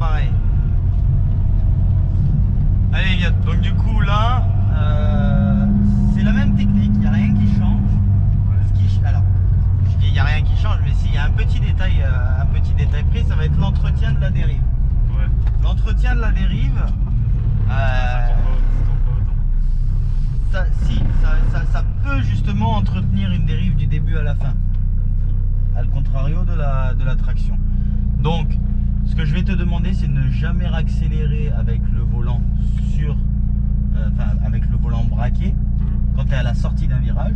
pareil. Allez les gars, donc du coup là, c'est la même technique, il n'y a rien qui change. Alors, je dis il n'y a rien qui change, mais s'il y a un petit détail pris, ça va être l'entretien de la dérive. Ouais. L'entretien de la dérive, ça peut justement entretenir une dérive du début à la fin, à le contrario de la traction. Donc, ce que je vais te demander, c'est de ne jamais accélérer avec le volant avec le volant braqué quand tu es à la sortie d'un virage.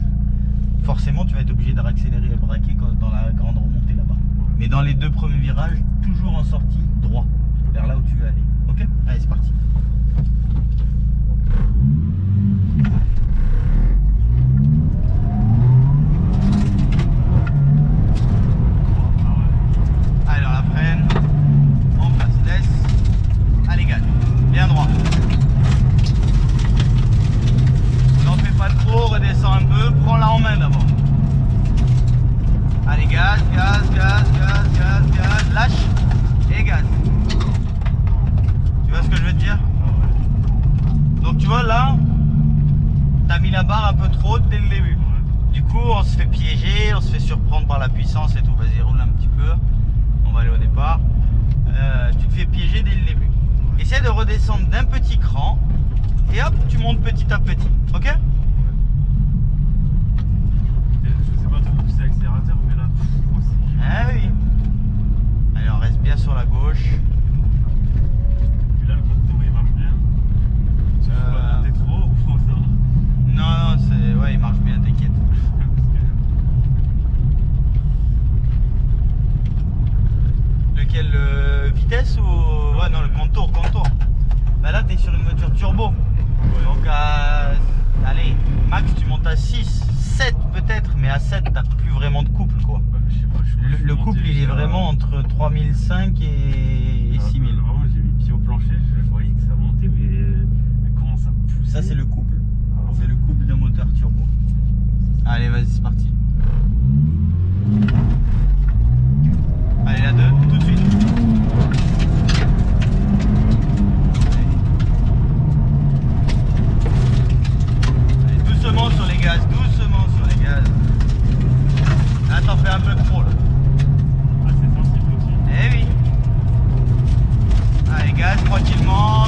Forcément, tu vas être obligé de réaccélérer et braquer dans la grande remontée là-bas. Mais dans les 2 premiers virages, toujours en sortie droit, vers là où tu veux aller. Ok? Allez, c'est parti. Alors la freine, en place, laisse, allez gaz, bien droit. N'en fais pas trop, redescends un peu, prends-la en main d'abord. Allez gaz, gaz, gaz, gaz, gaz, gaz, lâche et gaz. Tu vois ce que je veux te dire? Donc tu vois là, t'as mis la barre un peu trop dès le début. Du coup on se fait piéger, on se fait surprendre par la puissance et tout. Vas-y, roule un petit peu. On va aller au départ. Tu te fais piéger dès le début. Essaie de redescendre d'un petit cran et hop, tu montes petit à petit. Ok? Je sais pas trop pousser l'accélérateur, mais là. Ah oui. Allez, on reste bien sur la gauche. Et là, le contour il marche bien. Tu vas monter trop ou faut ça? Non, c'est. Ouais, il marche bien, t'inquiète. Lequel, vitesse ou. Ouais, non, le contour. Bah là, t'es sur une voiture turbo. Donc, allez, max, tu montes à 6, 7 peut-être, mais à 7, t'as plus vraiment de couple, quoi. Je sais pas, Le couple, il est vraiment entre 3005 et 6000. Vraiment, j'ai mis pied au plancher, je voyais que ça montait, mais comment ça poussait? Ça, c'est le couple. Ah ouais. C'est le couple de moteur turbo. Allez, vas-y, c'est parti. Allez, la 2, tout de suite. Allez, doucement sur les gaz, doucement sur les gaz. Là, t'en fais un peu trop, là. Ah, c'est sensible aussi. Eh oui. Allez, gaz, tranquillement.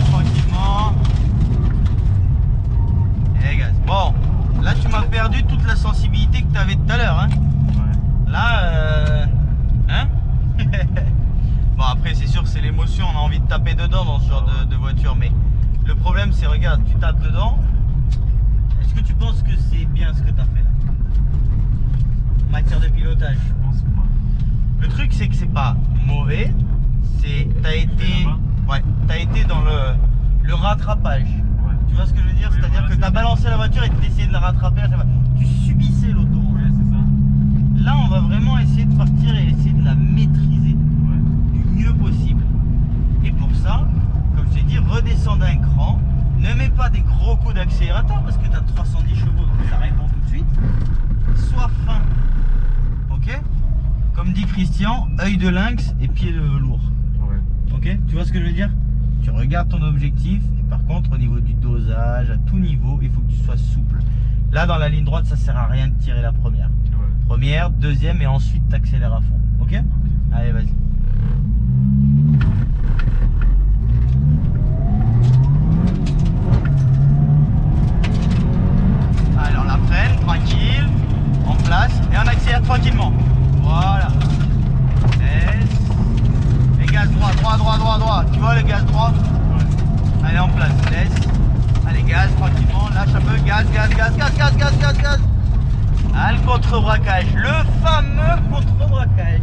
Et gaz. Bon, là, tu m'as perdu toute la sensibilité que tu avais tout à l'heure, hein. Ouais. Là, hein. Bon, après, c'est sûr que c'est l'émotion, on a envie de taper dedans dans ce genre de voiture, mais le problème, c'est, regarde, tu tapes dedans. Est-ce que tu penses que c'est bien ce que tu as fait là, en matière de pilotage? Je pense pas. Le truc, c'est que c'est pas mauvais, c'est t'as été dans le rattrapage. Ouais. Tu vois ce que je veux dire? Oui, C'est-à-dire voilà, que tu as balancé la voiture et tu essayé de la rattraper à chaque fois. Tu subissais l'auto. Ouais, c'est ça. Là, on va vraiment essayer de partir et essayer de la maîtriser Ouais. du mieux possible. Et pour ça, comme je t'ai dit, redescends d'un cran. Ne mets pas des gros coups d'accélérateur parce que tu as 310 chevaux, donc ça répond tout de suite. Sois fin. Ok? Comme dit Christian, œil de lynx et pied de velours. Ouais. Ok? Tu vois ce que je veux dire? Tu regardes ton objectif et par contre au niveau du dosage, à tout niveau, il faut que tu sois souple. Là dans la ligne droite, ça sert à rien de tirer la première. Ouais. Première, deuxième et ensuite t'accélères à fond. Ok? Allez, vas-y. Alors la freine, tranquille, en place et on accélère tranquillement. Voilà. Laisse. Et gaz droit. Tu vois le gaz droit? Ouais. Allez, en place, laisse. Allez, gaz tranquillement, lâche un peu, gaz. Ah, le contre-braquage, le fameux contre-braquage.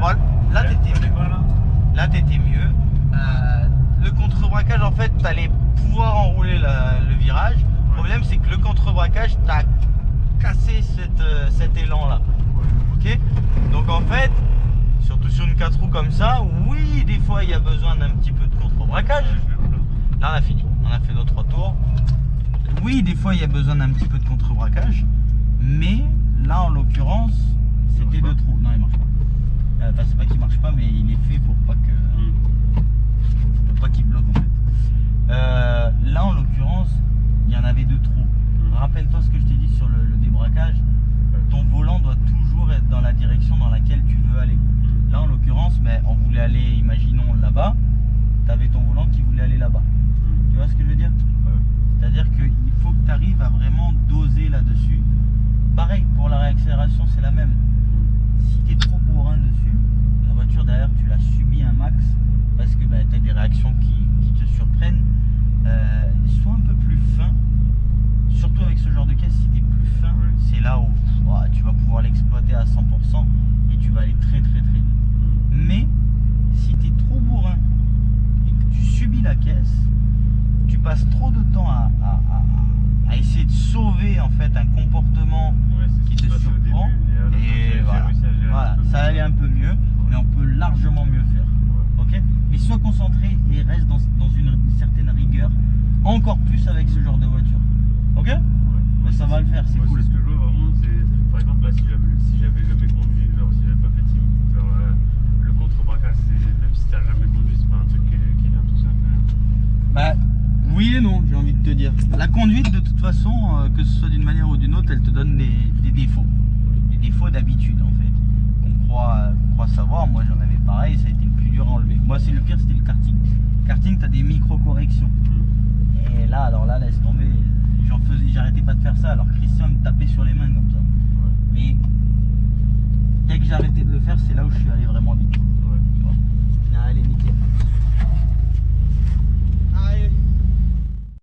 Bon, là t'étais mieux. Là t'étais mieux. Le contre-braquage, en fait, t'allais pouvoir enrouler le virage. Le problème, c'est que le contre-braquage t'a cassé cet élan là. Ok? Donc en fait, surtout sur une 4 roues comme ça, oui, des fois il y a besoin d'un petit peu de contre-braquage. Là on a fini, on a fait nos 3 tours. Oui, des fois il y a besoin d'un petit peu de contre-braquage, mais là en l'occurrence, c'était 2 trous. Non, il marche pas. Enfin, c'est pas qu'il marche pas, mais il est fait pour pas que. on voulait aller, imaginons là-bas, tu avais ton volant qui voulait aller là-bas. Tu vois ce que je veux dire? C'est-à-dire qu'il faut que tu arrives à vraiment doser là-dessus. Pareil, pour la réaccélération, c'est la même. Si tu es trop bourrin dessus, la voiture derrière, tu l'as subi un max parce que bah, tu as des réactions qui te surprennent. Sois un peu plus fin, surtout avec ce genre de caisse. Si tu es plus fin, c'est là où tu vas pouvoir l'exploiter à 100% et tu vas aller très très très vite. Mais si tu es trop bourrin et que tu subis la caisse, tu passes trop de temps à essayer de sauver en fait un comportement qui te surprend. Et voilà, ça allait un peu mieux, mais on peut largement mieux faire. Ok, mais sois concentré et reste dans une certaine rigueur, encore plus avec ce genre de voiture. Ok, mais ça va le faire, c'est cool. Ce que je vois vraiment, c'est par exemple là, si j'avais jamais conduit, genre si j'avais pas fait team, genre, le contre-braquage, même si t'as jamais conduit, c'est pas un truc qui vient tout seul. Bah oui et non, j'ai envie de te dire. La conduite, de toute façon, que ce soit d'une manière ou d'une autre, elle te donne des défauts. Des défauts d'habitude en fait. On croit savoir, moi j'en avais pareil, ça a été le plus dur à enlever. Moi c'est le pire, c'était le karting. Karting, t'as des micro-corrections. Et là, alors là, laisse tomber. J'arrêtais pas de faire ça, alors Christian me tapait sur les mains comme ça. Mais dès que j'ai arrêté de le faire, c'est là où je suis allé vraiment vite.